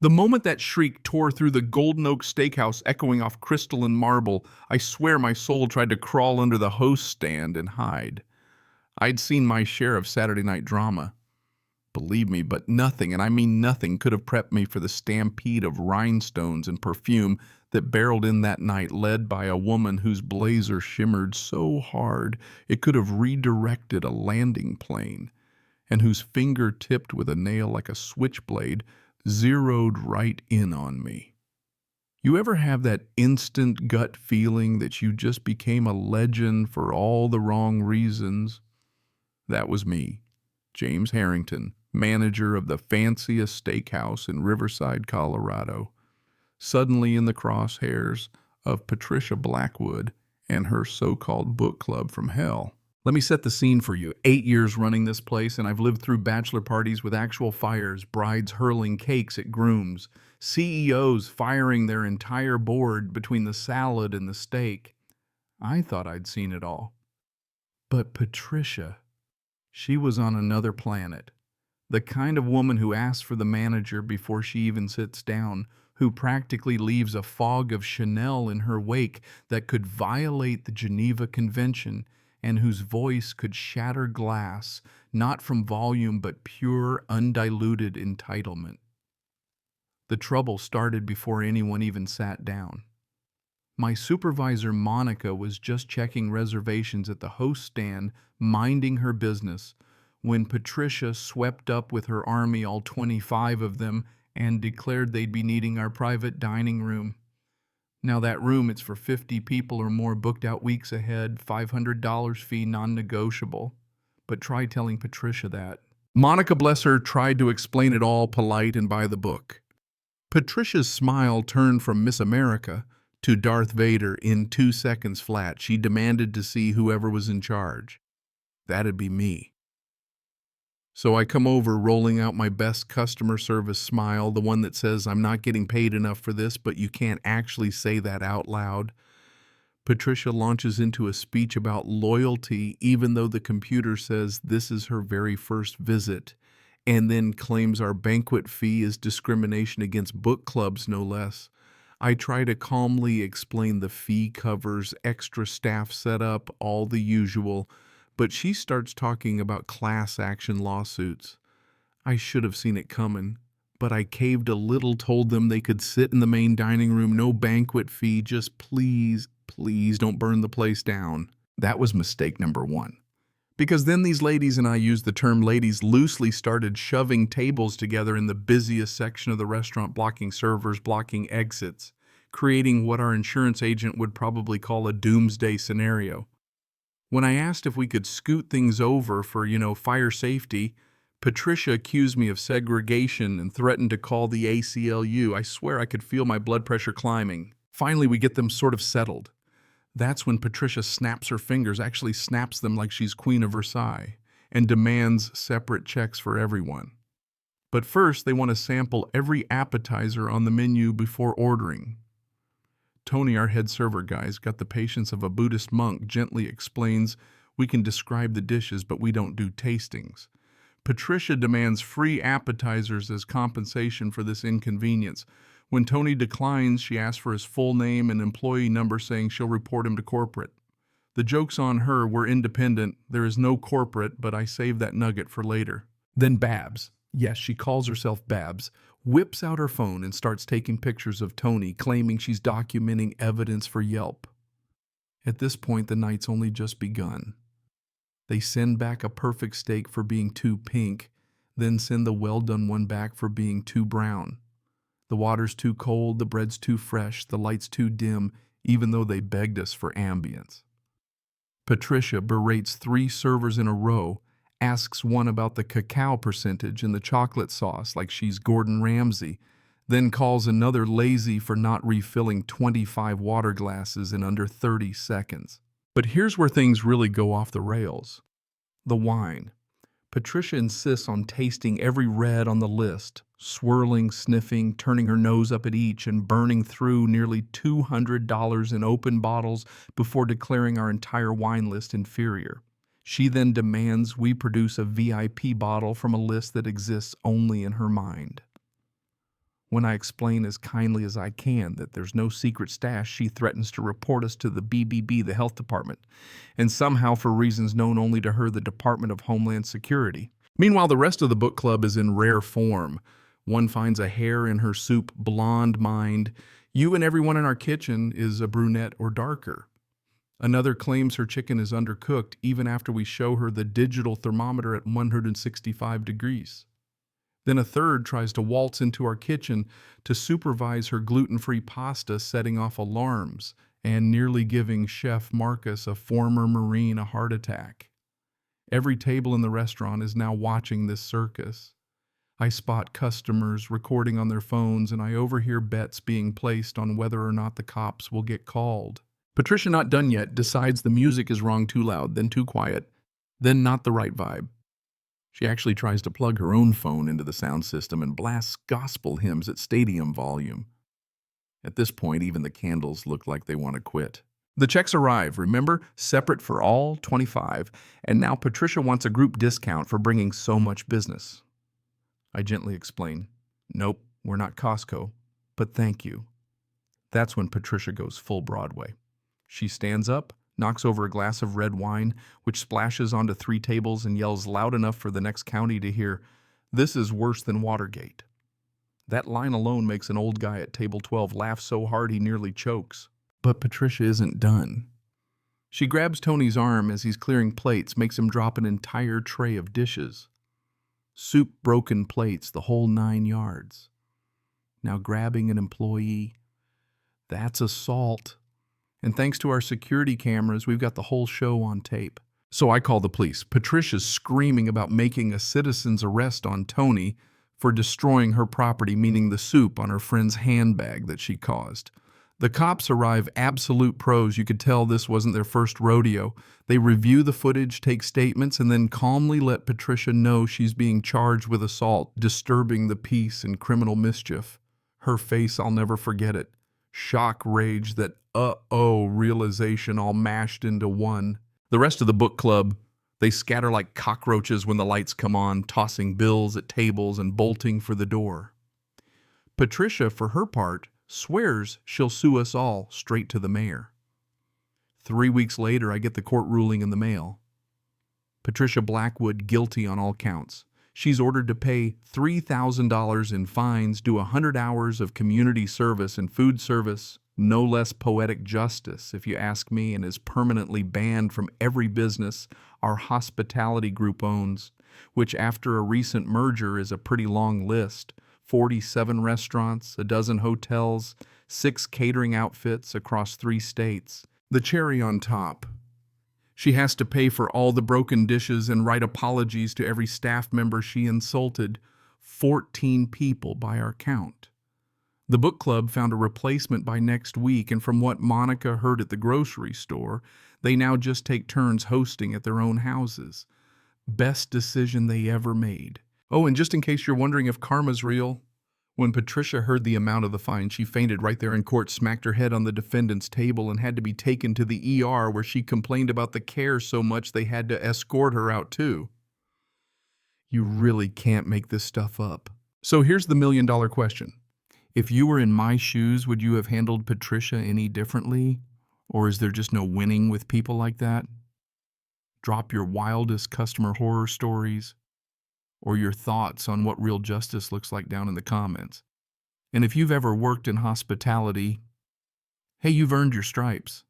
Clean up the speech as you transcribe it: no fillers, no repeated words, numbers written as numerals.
The moment that shriek tore through the Golden Oak Steakhouse echoing off crystalline marble, I swear my soul tried to crawl under the host stand and hide. I'd seen my share of Saturday night drama. Believe me, but nothing, and I mean nothing, could have prepped me for the stampede of rhinestones and perfume that barreled in that night, led by a woman whose blazer shimmered so hard it could have redirected a landing plane, and whose finger tipped with a nail like a switchblade zeroed right in on me. You ever have that instant gut feeling that you just became a legend for all the wrong reasons? That was me, James Harrington, manager of the fanciest steakhouse in Riverside, Colorado, suddenly in the crosshairs of Patricia Blackwood and her so-called book club from hell. Let me set the scene for you. 8 years running this place, and I've lived through bachelor parties with actual fires, brides hurling cakes at grooms, CEOs firing their entire board between the salad and the steak. I thought I'd seen it all. But Patricia, she was on another planet. The kind of woman who asks for the manager before she even sits down, who practically leaves a fog of Chanel in her wake that could violate the Geneva Convention, and whose voice could shatter glass, not from volume but pure, undiluted entitlement. The trouble started before anyone even sat down. My supervisor, Monica, was just checking reservations at the host stand, minding her business, when Patricia swept up with her army, all 25 of them, and declared they'd be needing our private dining room. Now that room, it's for 50 people or more, booked out weeks ahead, $500 fee, non-negotiable. But try telling Patricia that. Monica, bless her, tried to explain it all polite and by the book. Patricia's smile turned from Miss America to Darth Vader in 2 seconds flat. She demanded to see whoever was in charge. That'd be me. So I come over, rolling out my best customer service smile, the one that says, I'm not getting paid enough for this, but you can't actually say that out loud. Patricia launches into a speech about loyalty, even though the computer says this is her very first visit, and then claims our banquet fee is discrimination against book clubs, no less. I try to calmly explain the fee covers, extra staff setup, all the usual, but she starts talking about class action lawsuits. I should have seen it coming, but I caved a little, told them they could sit in the main dining room, no banquet fee, just please, please don't burn the place down. That was mistake number one. Because then these ladies, and I use the term ladies loosely, started shoving tables together in the busiest section of the restaurant, blocking servers, blocking exits, creating what our insurance agent would probably call a doomsday scenario. When I asked if we could scoot things over for, fire safety, Patricia accused me of segregation and threatened to call the ACLU. I swear I could feel my blood pressure climbing. Finally, we get them sort of settled. That's when Patricia snaps her fingers, actually snaps them like she's Queen of Versailles, and demands separate checks for everyone. But first, they want to sample every appetizer on the menu before ordering. Tony, our head server guy's got the patience of a Buddhist monk, gently explains, we can describe the dishes, but we don't do tastings. Patricia demands free appetizers as compensation for this inconvenience. When Tony declines, she asks for his full name and employee number, saying she'll report him to corporate. The joke's on her, we're independent, there is no corporate, but I save that nugget for later. Then Babs, yes, she calls herself Babs, whips out her phone and starts taking pictures of Tony, claiming she's documenting evidence for Yelp. At this point, the night's only just begun. They send back a perfect steak for being too pink, then send the well-done one back for being too brown. The water's too cold, the bread's too fresh, the light's too dim, even though they begged us for ambience. Patricia berates 3 servers in a row, asks one about the cacao percentage in the chocolate sauce like she's Gordon Ramsay, then calls another lazy for not refilling 25 water glasses in under 30 seconds. But here's where things really go off the rails. The wine. Patricia insists on tasting every red on the list, swirling, sniffing, turning her nose up at each, and burning through nearly $200 in open bottles before declaring our entire wine list inferior. She then demands we produce a VIP bottle from a list that exists only in her mind. When I explain as kindly as I can that there's no secret stash, she threatens to report us to the BBB, the health department, and somehow, for reasons known only to her, the Department of Homeland Security. Meanwhile, the rest of the book club is in rare form. One finds a hair in her soup, blonde mind. You and everyone in our kitchen is a brunette or darker. Another claims her chicken is undercooked even after we show her the digital thermometer at 165 degrees. Then a third tries to waltz into our kitchen to supervise her gluten-free pasta, setting off alarms and nearly giving Chef Marcus, a former Marine, a heart attack. Every table in the restaurant is now watching this circus. I spot customers recording on their phones, and I overhear bets being placed on whether or not the cops will get called. Patricia, not done yet, decides the music is wrong, too loud, then too quiet, then not the right vibe. She actually tries to plug her own phone into the sound system and blasts gospel hymns at stadium volume. At this point, even the candles look like they want to quit. The checks arrive, remember? Separate for all, 25, and now Patricia wants a group discount for bringing so much business. I gently explain, nope, we're not Costco, but thank you. That's when Patricia goes full Broadway. She stands up, knocks over a glass of red wine, which splashes onto 3 tables, and yells loud enough for the next county to hear, "This is worse than Watergate." That line alone makes an old guy at table 12 laugh so hard he nearly chokes. But Patricia isn't done. She grabs Tony's arm as he's clearing plates, makes him drop an entire tray of dishes. Soup, broken plates, the whole 9 yards. Now grabbing an employee, that's assault. And thanks to our security cameras, we've got the whole show on tape. So I call the police. Patricia's screaming about making a citizen's arrest on Tony for destroying her property, meaning the soup on her friend's handbag that she caused. The cops arrive, absolute pros. You could tell this wasn't their first rodeo. They review the footage, take statements, and then calmly let Patricia know she's being charged with assault, disturbing the peace, and criminal mischief. Her face, I'll never forget it. Shock, rage, that uh-oh realization all mashed into one. The rest of the book club, they scatter like cockroaches when the lights come on, tossing bills at tables and bolting for the door. Patricia, for her part, swears she'll sue us all straight to the mayor. 3 weeks later, I get the court ruling in the mail. Patricia Blackwood guilty on all counts. She's ordered to pay $3,000 in fines, do 100 hours of community service and food service, no less poetic justice, if you ask me, and is permanently banned from every business our hospitality group owns, which after a recent merger is a pretty long list. 47 restaurants, a dozen hotels, 6 catering outfits across 3 states. The cherry on top. She has to pay for all the broken dishes and write apologies to every staff member she insulted. 14 people by our count. The book club found a replacement by next week, and from what Monica heard at the grocery store, they now just take turns hosting at their own houses. Best decision they ever made. Oh, and just in case you're wondering if karma's real, when Patricia heard the amount of the fine, she fainted right there in court, smacked her head on the defendant's table, and had to be taken to the ER, where she complained about the care so much they had to escort her out too. You really can't make this stuff up. So here's the million-dollar question. If you were in my shoes, would you have handled Patricia any differently? Or is there just no winning with people like that? Drop your wildest customer horror stories or your thoughts on what real justice looks like down in the comments. And if you've ever worked in hospitality, hey, you've earned your stripes.